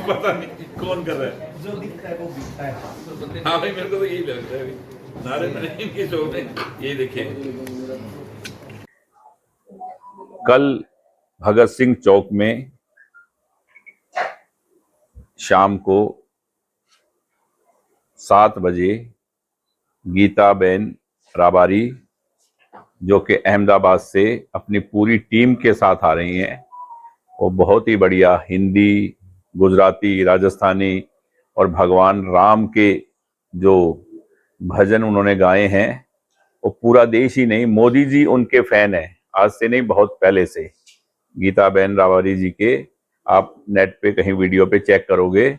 पता नहीं कौन कर रहा है, जो दिखता है वो बिकता है। हाँ भाई मेरे को तो यही लगता है अभी नारे में इनके शो में। ये देखिए कल भगत सिंह चौक में शाम को 7 बजे गीताबेन राबारी जो कि अहमदाबाद से अपनी पूरी टीम के साथ आ रही हैं, वो बहुत ही बढ़िया हिंदी, गुजराती, राजस्थानी और भगवान राम के जो भजन उन्होंने गाए हैं, वो पूरा देश ही नहीं, मोदी जी उनके फैन है, आज से नहीं बहुत पहले से। गीताबेन राबारी जी के आप नेट पे कहीं वीडियो पे चेक करोगे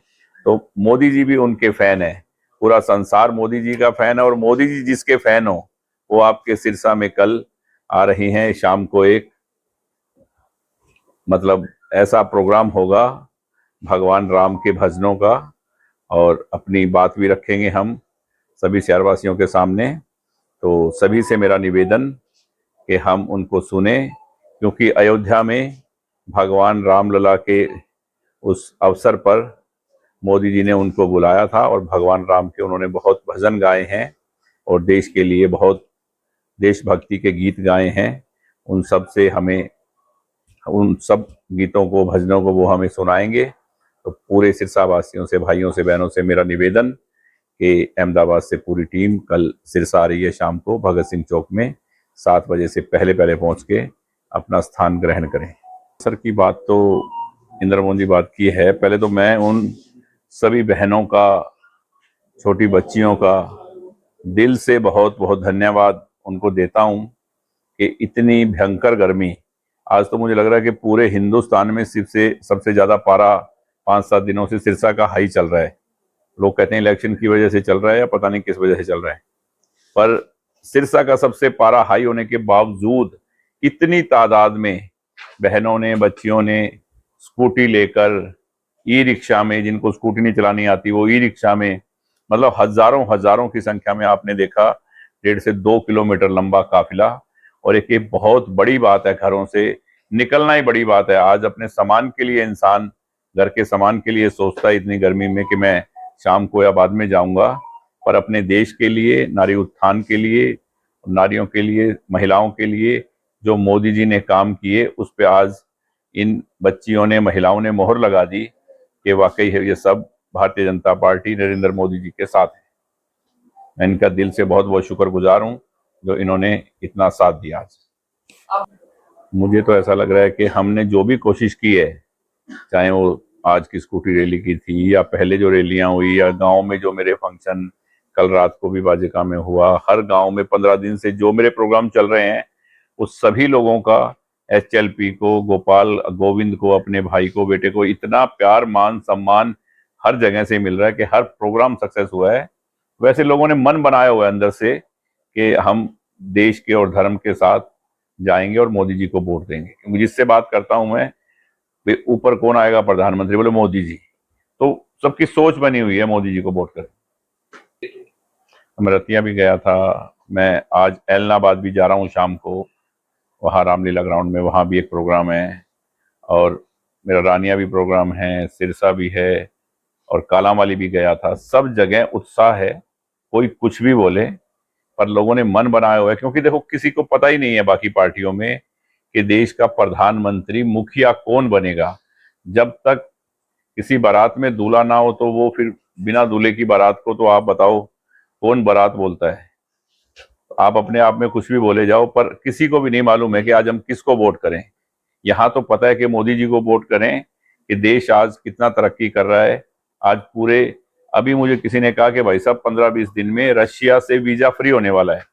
तो मोदी जी भी उनके फैन है, पूरा संसार मोदी जी का फैन है। और मोदी जी जिसके फैन हो वो आपके सिरसा में कल आ रही हैं शाम को। एक मतलब ऐसा प्रोग्राम होगा भगवान राम के भजनों का, और अपनी बात भी रखेंगे हम सभी शहरवासियों के सामने। तो सभी से मेरा निवेदन कि हम उनको सुने, क्योंकि अयोध्या में भगवान रामलला के उस अवसर पर मोदी जी ने उनको बुलाया था और भगवान राम के उन्होंने बहुत भजन गाए हैं और देश के लिए बहुत देशभक्ति के गीत गाए हैं। उन सब से हमें उन सब गीतों को, भजनों को वो हमें सुनाएंगे। तो पूरे सिरसा वासियों से, भाइयों से, बहनों से मेरा निवेदन कि अहमदाबाद से पूरी टीम कल सिरसा आ रही है शाम को भगत सिंह चौक में 7 बजे से पहले पहुंच के अपना स्थान ग्रहण करें। सर की बात तो इंदिरा मोदी जी बात की है। पहले तो मैं उन सभी बहनों का, छोटी बच्चियों का दिल से बहुत बहुत धन्यवाद उनको देता हूं कि इतनी भयंकर गर्मी, आज तो मुझे लग रहा है कि पूरे हिंदुस्तान में सिर्फ से सबसे ज्यादा पारा 5-7 दिनों से सिरसा का हाई चल रहा है। लोग कहते हैं इलेक्शन की वजह से चल रहा है या पता नहीं किस वजह से चल रहा है, पर सिरसा का सबसे पारा हाई होने के बावजूद इतनी तादाद में बहनों ने, बच्चियों ने स्कूटी लेकर, ई रिक्शा में, जिनको स्कूटी नहीं चलानी आती वो ई रिक्शा में, मतलब हजारों हजारों की संख्या में आपने देखा 1.5 से 2 किलोमीटर लंबा काफिला। और एक ये बहुत बड़ी बात है, घरों से निकलना ही बड़ी बात है। आज अपने सामान के लिए इंसान घर के सामान के लिए सोचता है इतनी गर्मी में कि मैं शाम को या बाद में जाऊंगा, पर अपने देश के लिए, नारी उत्थान के लिए, नारियों के लिए, महिलाओं के लिए जो मोदी जी ने काम किए उस पे आज इन बच्चियों ने, महिलाओं ने मोहर लगा दी कि वाकई है ये सब भारतीय जनता पार्टी नरेंद्र मोदी जी के साथ है। मैं इनका दिल से बहुत बहुत शुक्रगुजार हूं जो इन्होंने इतना साथ दिया। आज मुझे तो ऐसा लग रहा है कि हमने जो भी कोशिश की है, चाहे वो आज की स्कूटी रैली की थी या पहले जो रैलियां हुई या गांव में जो मेरे फंक्शन कल रात को भी बाजिका में हुआ, हर गांव में 15 दिन से जो मेरे प्रोग्राम चल रहे हैं, उस सभी लोगों का, एचएलपी को, गोपाल गोविंद को, अपने भाई को, बेटे को इतना प्यार, मान, सम्मान हर जगह से मिल रहा है कि हर प्रोग्राम सक्सेस हुआ है। वैसे लोगों ने मन बनाया हुआ है अंदर से कि हम देश के और धर्म के साथ जाएंगे और मोदी जी को वोट देंगे। क्योंकि जिससे बात करता हूं मैं, ऊपर कौन आएगा प्रधानमंत्री, बोले मोदी जी, तो सबकी सोच बनी हुई है मोदी जी को वोट करें। मैं रतिया भी गया था, मैं आज एलनाबाद भी जा रहा हूँ शाम को, वहाँ रामलीला ग्राउंड में, वहाँ भी एक प्रोग्राम है, और मेरा रानिया भी प्रोग्राम है, सिरसा भी है, और कालांवाली भी गया था। सब जगह उत्साह है, कोई कुछ भी बोले पर लोगों ने मन बनाया हुआ है। क्योंकि देखो किसी को पता ही नहीं है बाकी पार्टियों में कि देश का प्रधानमंत्री, मुखिया कौन बनेगा। जब तक किसी बारात में दूल्हा ना हो तो वो फिर बिना दूल्हे की बारात को तो आप बताओ कौन बारात बोलता है। तो आप अपने आप में कुछ भी बोले जाओ, पर किसी को भी नहीं मालूम है कि आज हम किसको वोट करें। यहाँ तो पता है कि मोदी जी को वोट करें कि देश आज कितना तरक्की कर रहा है। आज पूरे, अभी मुझे किसी ने कहा कि भाई साहब 15-20 दिन में रशिया से वीजा फ्री होने वाला है,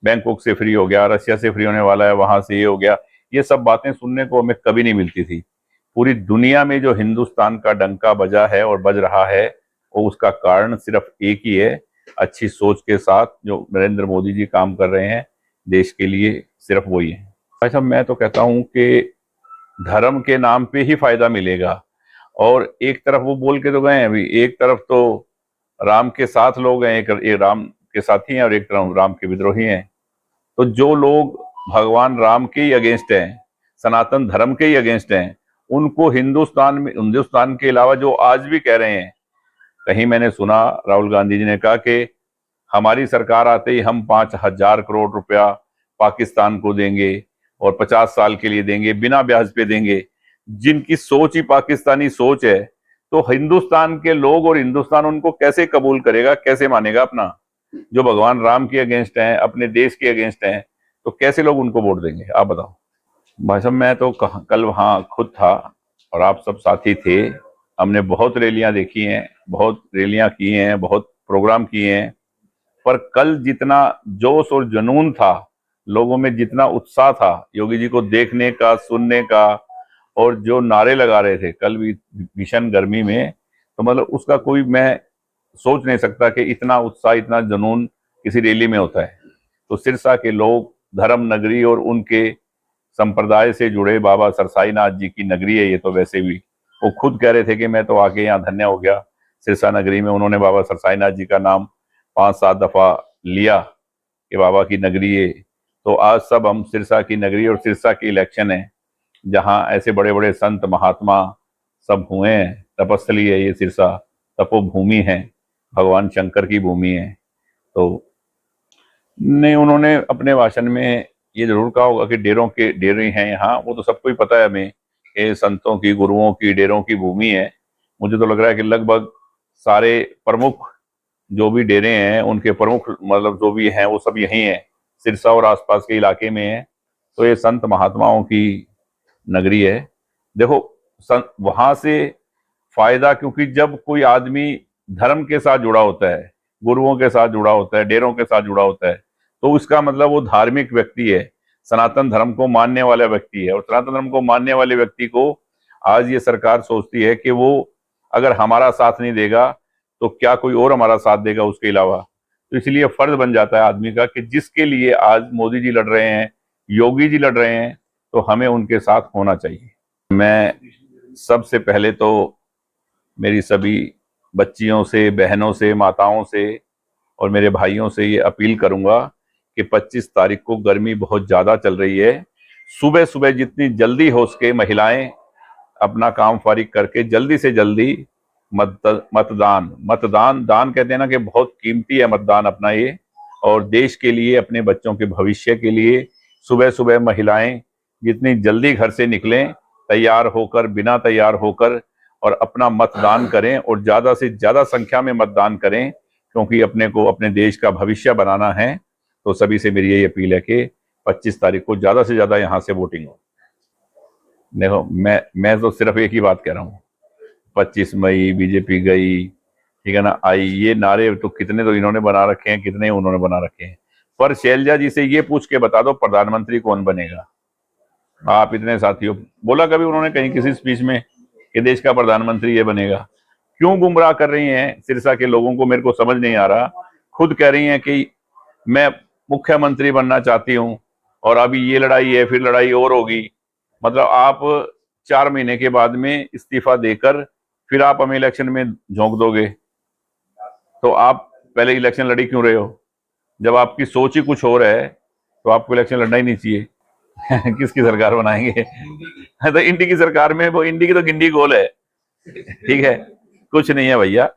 बैंकॉक से फ्री हो गया, रशिया से फ्री होने वाला है, वहां से ये हो गया। ये सब बातें सुनने को हमें कभी नहीं मिलती थी। पूरी दुनिया में जो हिंदुस्तान का डंका बजा है और बज रहा है, वो उसका कारण सिर्फ एक ही है, अच्छी सोच के साथ जो नरेंद्र मोदी जी काम कर रहे हैं देश के लिए, सिर्फ वही है। भाई साहब मैं तो कहता हूं कि धर्म के नाम पे ही फायदा मिलेगा। और एक तरफ वो बोल के तो गए हैं, अभी एक तरफ तो राम के साथ लोग हैं, एक राम के साथी हैं और एक तरफ राम के विद्रोही हैं। तो जो लोग भगवान राम के ही अगेंस्ट हैं, सनातन धर्म के ही अगेंस्ट हैं, उनको हिंदुस्तान के अलावा जो आज भी कह रहे हैं, कहीं मैंने सुना राहुल गांधी जी ने कहा कि हमारी सरकार आते ही हम 5,000 करोड़ रुपया पाकिस्तान को देंगे और 50 साल के लिए देंगे, बिना ब्याज पे देंगे। जिनकी सोच ही पाकिस्तानी सोच है, तो हिंदुस्तान के लोग और हिंदुस्तान उनको कैसे कबूल करेगा, कैसे मानेगा अपना? जो भगवान राम के अगेंस्ट हैं, अपने देश के अगेंस्ट हैं, तो कैसे लोग उनको वोट देंगे? आप बताओ। भाई साहब, मैं तो कल वहां खुद था और आप सब साथी थे। हमने बहुत रैलियां देखी हैं, बहुत रैलियां की हैं, बहुत प्रोग्राम किए हैं, पर कल जितना जोश और जुनून था लोगों में, जितना उत्साह था योगी जी को देखने का, सुनने का, और जो नारे लगा रहे थे कल भी भीषण गर्मी में, तो मतलब उसका कोई मैं सोच नहीं सकता कि इतना उत्साह, इतना जुनून किसी रैली में होता है। तो सिरसा के लोग, धर्म नगरी और उनके संप्रदाय से जुड़े बाबा सरसाई नाथ जी की नगरी है ये तो। वैसे भी वो खुद कह रहे थे कि मैं तो आके यहाँ धन्य हो गया सिरसा नगरी में। उन्होंने बाबा सरसाई नाथ जी का नाम 5-7 दफा लिया कि बाबा की नगरी है। तो आज सब हम सिरसा की नगरी, और सिरसा की इलेक्शन है जहाँ ऐसे बड़े बड़े संत महात्मा सब हुए हैं। तपस्थली है ये सिरसा, तपोभूमि है, भगवान शंकर की भूमि है। तो नहीं, उन्होंने अपने भाषण में ये जरूर कहा होगा कि डेरे हैं यहाँ, वो तो सबको ही पता है हमें, ये संतों की, गुरुओं की, डेरों की भूमि है। मुझे तो लग रहा है कि लगभग सारे प्रमुख जो भी डेरे हैं, उनके प्रमुख मतलब जो भी हैं वो सब यहीं हैं, सिरसा और आसपास के इलाके में है। तो ये संत महात्माओं की नगरी है। देखो, वहां से फायदा, क्योंकि जब कोई आदमी धर्म के साथ जुड़ा होता है, गुरुओं के साथ जुड़ा होता है, डेरों के साथ जुड़ा होता है, तो उसका मतलब वो धार्मिक व्यक्ति है, सनातन धर्म को मानने वाला व्यक्ति है। और सनातन धर्म को मानने वाले व्यक्ति को आज ये सरकार सोचती है कि वो अगर हमारा साथ नहीं देगा तो क्या कोई और हमारा साथ देगा उसके अलावा। तो इसलिए फर्ज बन जाता है आदमी का कि जिसके लिए आज मोदी जी लड़ रहे हैं, योगी जी लड़ रहे हैं, तो हमें उनके साथ होना चाहिए। मैं सबसे पहले तो मेरी सभी बच्चियों से, बहनों से, माताओं से और मेरे भाइयों से ये अपील करूंगा कि 25 तारीख को गर्मी बहुत ज्यादा चल रही है। सुबह सुबह जितनी जल्दी हो सके महिलाएं अपना काम फारिग करके जल्दी से जल्दी मतदान दान कहते हैं ना कि बहुत कीमती है मतदान अपना ये, और देश के लिए, अपने बच्चों के भविष्य के लिए सुबह सुबह महिलाएं जितनी जल्दी घर से निकलें, तैयार होकर, बिना तैयार होकर, और अपना मतदान करें और ज्यादा से ज्यादा संख्या में मतदान करें, क्योंकि अपने को अपने देश का भविष्य बनाना है। तो सभी से मेरी यही अपील है कि 25 तारीख को ज्यादा से ज्यादा यहाँ से वोटिंग हो। देखो, मैं तो सिर्फ एक ही बात कह रहा हूँ, 25 मई बीजेपी गई, ठीक है ना, आई, ये नारे तो कितने तो इन्होंने बना रखे हैं, कितने उन्होंने बना रखे हैं। पर शैलजा जी से ये पूछ के बता दो प्रधानमंत्री कौन बनेगा। आप इतने साथियों, बोला कभी उन्होंने कहीं किसी स्पीच में कि देश का प्रधानमंत्री ये बनेगा? क्यों गुमराह कर रही हैं सिरसा के लोगों को, मेरे को समझ नहीं आ रहा। खुद कह रही हैं कि मैं मुख्यमंत्री बनना चाहती हूं, और अभी ये लड़ाई है, फिर लड़ाई और होगी। मतलब आप 4 महीने के बाद में इस्तीफा देकर फिर आप हमें इलेक्शन में झोंक दोगे, तो आप पहले इलेक्शन लड़ी क्यों रहे हो? जब आपकी सोच ही कुछ और है तो आपको इलेक्शन लड़ना ही नहीं चाहिए। किसकी सरकार बनाएंगे? तो इंडी की सरकार में, वो इंडी की तो गिंडी गोल है, ठीक है, कुछ नहीं है भैया,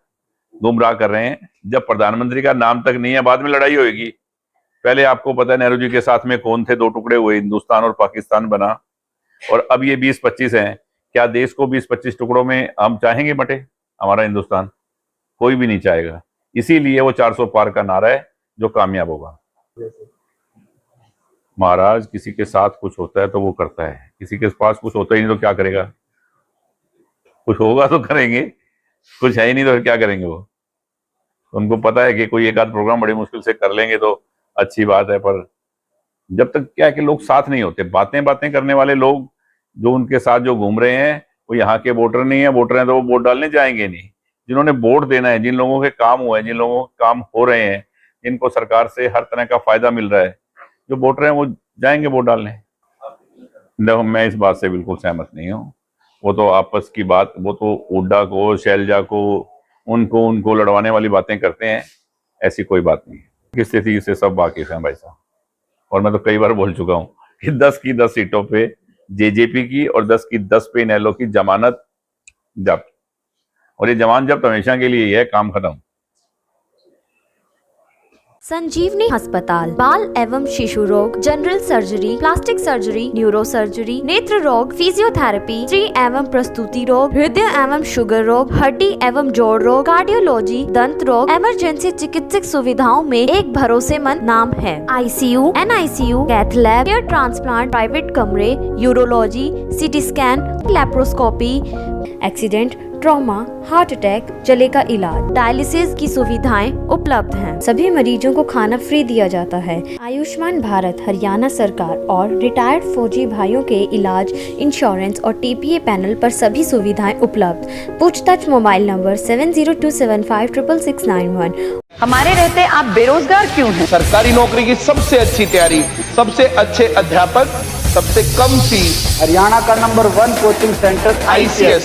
गुमराह कर रहे हैं। जब प्रधानमंत्री का नाम तक नहीं है, बाद में लड़ाई होगी। पहले आपको पता है नेहरू जी के साथ में कौन थे, 2 टुकड़े हुए, हिंदुस्तान और पाकिस्तान बना, और अब ये 20-25 हैं। क्या देश को 20-25 टुकड़ों में हम चाहेंगे बटे हमारा हिंदुस्तान? कोई भी नहीं चाहेगा। इसीलिए वो 400 पार का नारा है जो कामयाब होगा। महाराज, किसी के साथ कुछ होता है तो वो करता है, किसी के पास कुछ होता ही नहीं तो क्या करेगा? कुछ होगा तो करेंगे, कुछ है ही नहीं तो फिर क्या करेंगे वो? उनको पता है कि कोई एक आध प्रोग्राम बड़ी मुश्किल से कर लेंगे तो अच्छी बात है, पर जब तक क्या है कि लोग साथ नहीं होते, बातें बातें करने वाले लोग जो उनके साथ जो घूम रहे हैं वो यहाँ के वोटर नहीं है। वोटर हैं तो वो वोट डालने जाएंगे नहीं। जिन्होंने वोट देना है, जिन लोगों के काम हुए हैं, जिन लोगों के काम हो रहे हैं, जिनको सरकार से हर तरह का फायदा मिल रहा है, जो वोटर हैं वो जाएंगे वोट डालने। देखो, मैं इस बात से बिल्कुल सहमत नहीं हूँ। वो तो आपस की बात, वो तो हुड्डा को, शैलजा को, उनको लड़वाने वाली बातें करते हैं, ऐसी कोई बात नहीं है। किस स्थिति से सब वाकिफ हैं भाई साहब, और मैं तो कई बार बोल चुका हूँ कि 10 की 10 सीटों पे जेजेपी की और 10 की 10 पे इनेलो की जमानत जब्त। और ये जमानत जब्त हमेशा के लिए ही है, काम खत्म। संजीवनी अस्पताल बाल एवं शिशु रोग, general surgery, plastic surgery, neuro surgery, नेत्र रोग, फिजियोथेरेपी, स्त्री एवं प्रसूति रोग, हृदय एवं शुगर रोग, हड्डी एवं जोड़ रोग, कार्डियोलॉजी, दंत रोग, इमरजेंसी चिकित्सक सुविधाओं में एक भरोसेमंद नाम है। ICU, NICU, cath lab, hair transplant, private कमरे, urology, CT scan, laparoscopy, accident, trauma, heart attack, जले का इलाज, डायलिसिस की सुविधाएं उपलब्ध हैं। सभी मरीजों को खाना फ्री दिया जाता है। आयुष्मान भारत हरियाणा सरकार और रिटायर्ड फौजी भाइयों के इलाज, इंश्योरेंस और TPA पैनल पर सभी सुविधाएं उपलब्ध। पूछताछ मोबाइल नंबर 7027566691। हमारे रहते आप बेरोजगार क्यों हैं? सरकारी नौकरी की सबसे अच्छी तैयारी, सबसे अच्छे अध्यापक, सबसे कम फीस, हरियाणा का नंबर 1 कोचिंग सेंटर ICS